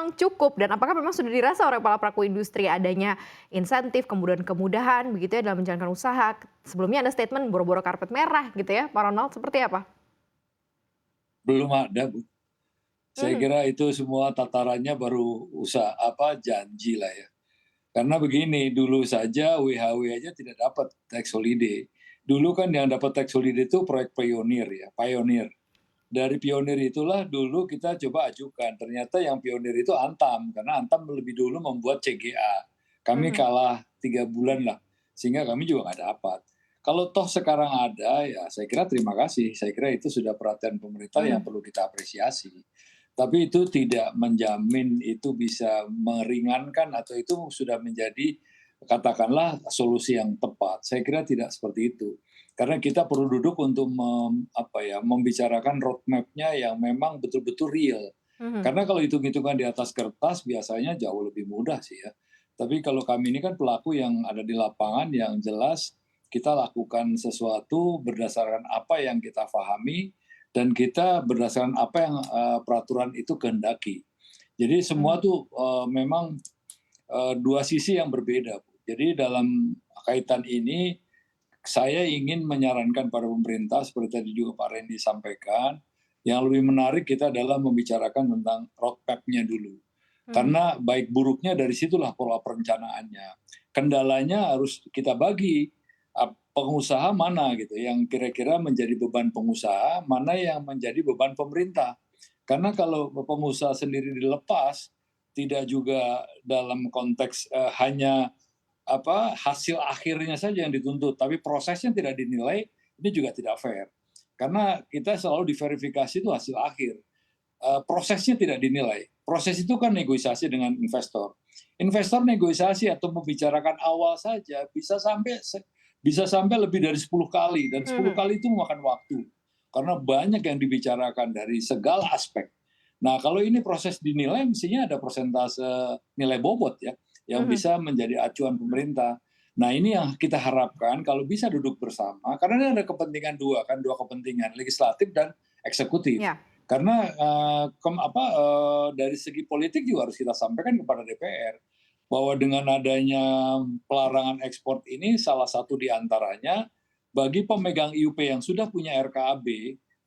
memang cukup dan apakah memang sudah dirasa oleh para pelaku industri adanya insentif, kemudian kemudahan begitu ya dalam menjalankan usaha? Sebelumnya ada statement boro-boro karpet merah gitu ya, Pak Ronald, seperti apa? Belum ada, Bu. Saya Mhm, kira itu semua tatarannya baru janji lah ya. Karena begini, dulu saja WHW aja tidak dapat tax holiday. Dulu kan yang dapat tax holiday itu proyek pionir ya, pioneer. Dari pionir itulah dulu kita coba ajukan. Ternyata yang pionir itu Antam, karena Antam lebih dulu membuat CGA. Kami mhm, kalah 3 bulan lah, sehingga kami juga nggak dapat. Kalau toh sekarang ada, ya saya kira terima kasih. Saya kira itu sudah perhatian pemerintah yang mhm, perlu kita apresiasi. Tapi itu tidak menjamin itu bisa meringankan atau itu sudah menjadi katakanlah solusi yang tepat. Saya kira tidak seperti itu. Karena kita perlu duduk untuk membicarakan roadmap-nya yang memang betul-betul real. mhm. Karena kalau hitung-hitungan di atas kertas biasanya jauh lebih mudah sih ya. Tapi kalau kami ini kan pelaku yang ada di lapangan yang jelas kita lakukan sesuatu berdasarkan apa yang kita pahami dan kita berdasarkan apa yang peraturan itu kehendaki. Jadi semua Mmm, tuh memang dua sisi yang berbeda. Jadi dalam kaitan ini saya ingin menyarankan pada pemerintah seperti tadi juga Pak Randy sampaikan, yang lebih menarik kita adalah membicarakan tentang roadmap-nya dulu. mhm, Karena baik buruknya dari situlah pola perencanaannya. Kendalanya harus kita bagi pengusaha mana gitu yang kira-kira menjadi beban pengusaha, mana yang menjadi beban pemerintah. Karena kalau pengusaha sendiri dilepas, tidak juga dalam konteks hanya hasil akhirnya saja yang dituntut, tapi prosesnya tidak dinilai, ini juga tidak fair. Karena kita selalu diverifikasi itu hasil akhir. Prosesnya tidak dinilai. Proses itu kan negosiasi dengan investor. Investor negosiasi atau membicarakan awal saja bisa sampai lebih dari 10 kali dan 10 mhm, kali itu memakan waktu. Karena banyak yang dibicarakan dari segala aspek. Nah, kalau ini proses dinilai mestinya ada persentase nilai bobot ya yang mhm. bisa menjadi acuan pemerintah. Nah, ini yang kita harapkan kalau bisa duduk bersama karena ini ada kepentingan dua kepentingan legislatif dan eksekutif. Iya, Karena dari segi politik juga harus kita sampaikan kepada DPR bahwa dengan adanya pelarangan ekspor ini salah satu di antaranya bagi pemegang IUP yang sudah punya RKAB,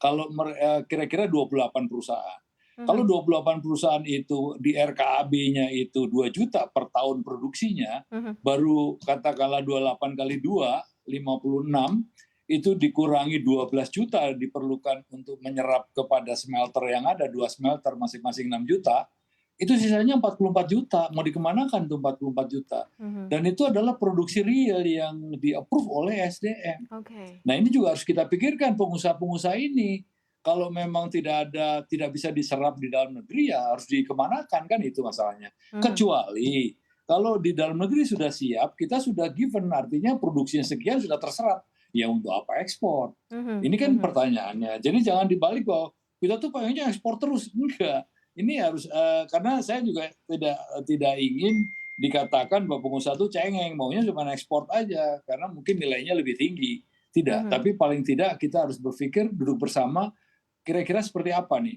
kalau kira-kira 28 perusahaan. Kalau mhm, 28 perusahaan itu di RKAB-nya itu 2 juta per tahun produksinya, mhm. baru katakanlah 28 kali 2, 56, itu dikurangi 12 juta diperlukan untuk menyerap kepada smelter yang ada, 2 smelter masing-masing 6 juta, itu sisanya 44 juta. Mau dikemanakan tuh 44 juta? Mhm. Dan itu adalah produksi real yang di-approve oleh SDM. Oke. Nah, ini juga harus kita pikirkan pengusaha-pengusaha ini. Kalau memang tidak bisa diserap di dalam negeri, ya harus dikemanakan, kan itu masalahnya. Mhm, Kecuali kalau di dalam negeri sudah siap, kita sudah given, artinya produksinya sekian sudah terserap. Ya untuk apa ekspor? mhm, Ini kan mhm. pertanyaannya. Jadi jangan dibalik bahwa kita tuh pengennya ekspor terus. Enggak. Ini harus karena saya juga tidak tidak ingin dikatakan bahwa pengusaha tuh cengeng, maunya cuma ekspor aja karena mungkin nilainya lebih tinggi. Tidak, Mhm. tapi paling tidak kita harus berpikir duduk bersama kira-kira seperti apa nih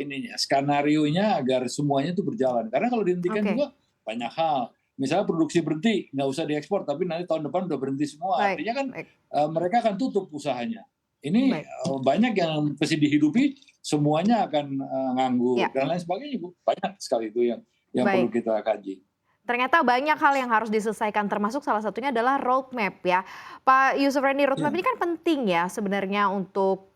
ininya skenario-nya agar semuanya itu berjalan. Karena kalau dihentikan Oke, juga banyak hal. Misalnya produksi berhenti, nggak usah diekspor, tapi nanti tahun depan udah berhenti semua. baik Artinya kan baik mereka akan tutup usahanya. Ini baik. banyak yang mesti dihidupi, semuanya akan nganggur Ya, dan lain sebagainya, Bu. Banyak sekali itu yang perlu baik. kita kaji. Ternyata banyak hal yang harus diselesaikan termasuk salah satunya adalah roadmap ya. Pak Yusuf Rendy, roadmap Ya. ini kan penting ya sebenarnya untuk,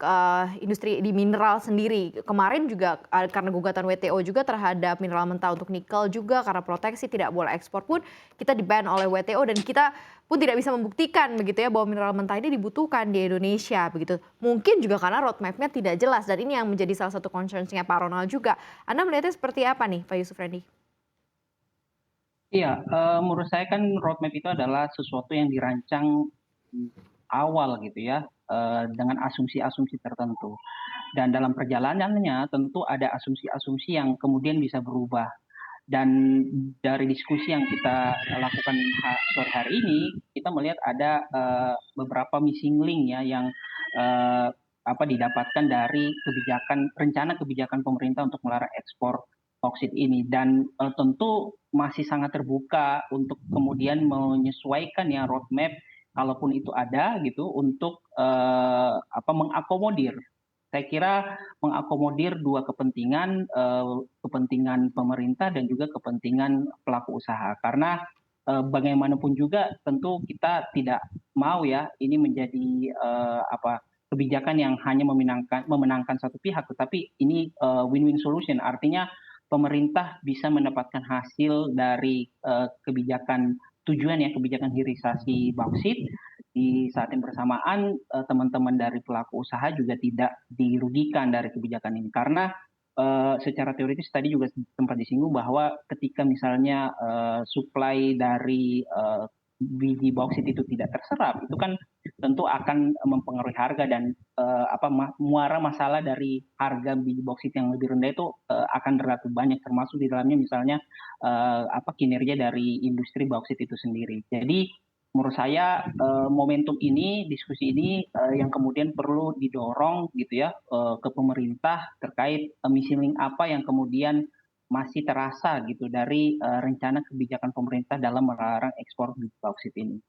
industri di mineral sendiri. Kemarin juga, karena gugatan WTO juga terhadap mineral mentah untuk nikel juga karena proteksi tidak boleh ekspor pun kita di-ban oleh WTO dan kita pun tidak bisa membuktikan begitu ya bahwa mineral mentah ini dibutuhkan di Indonesia begitu. Mungkin juga karena roadmap-nya tidak jelas dan ini yang menjadi salah satu concern-nya Pak Ronald juga. Anda melihatnya seperti apa nih Pak Yusuf Rendy? Iya, menurut saya kan roadmap itu adalah sesuatu yang dirancang, mmm, awal gitu ya, dengan asumsi-asumsi tertentu. Dan dalam perjalanannya tentu ada asumsi-asumsi yang kemudian bisa berubah. Dan dari diskusi yang kita lakukan sore hari ini, kita melihat ada, beberapa missing link ya yang, didapatkan dari rencana kebijakan pemerintah untuk melarang ekspor bauksit ini, dan tentu masih sangat terbuka untuk kemudian menyesuaikan ya roadmap kalaupun itu ada gitu untuk mengakomodir. Saya kira mengakomodir dua kepentingan, kepentingan pemerintah dan juga kepentingan pelaku usaha. Karena bagaimanapun juga tentu kita tidak mau ya ini menjadi kebijakan yang hanya memenangkan satu pihak, tetapi ini win-win solution. Artinya pemerintah bisa mendapatkan hasil dari kebijakan tujuan ya kebijakan hilirisasi bauksit. Di saat yang bersamaan teman-teman dari pelaku usaha juga tidak dirugikan dari kebijakan ini, karena secara teoritis tadi juga sempat disinggung bahwa ketika misalnya supply dari biji bauksit itu tidak terserap, itu kan tentu akan mempengaruhi harga, dan muara masalah dari harga biji bauksit yang lebih rendah itu akan relatif banyak, termasuk di dalamnya misalnya kinerja dari industri bauksit itu sendiri. Jadi menurut saya momentum ini, diskusi ini yang kemudian perlu didorong gitu ya ke pemerintah terkait missing link apa yang kemudian masih terasa gitu dari rencana kebijakan pemerintah dalam melarang ekspor biji bauksit ini.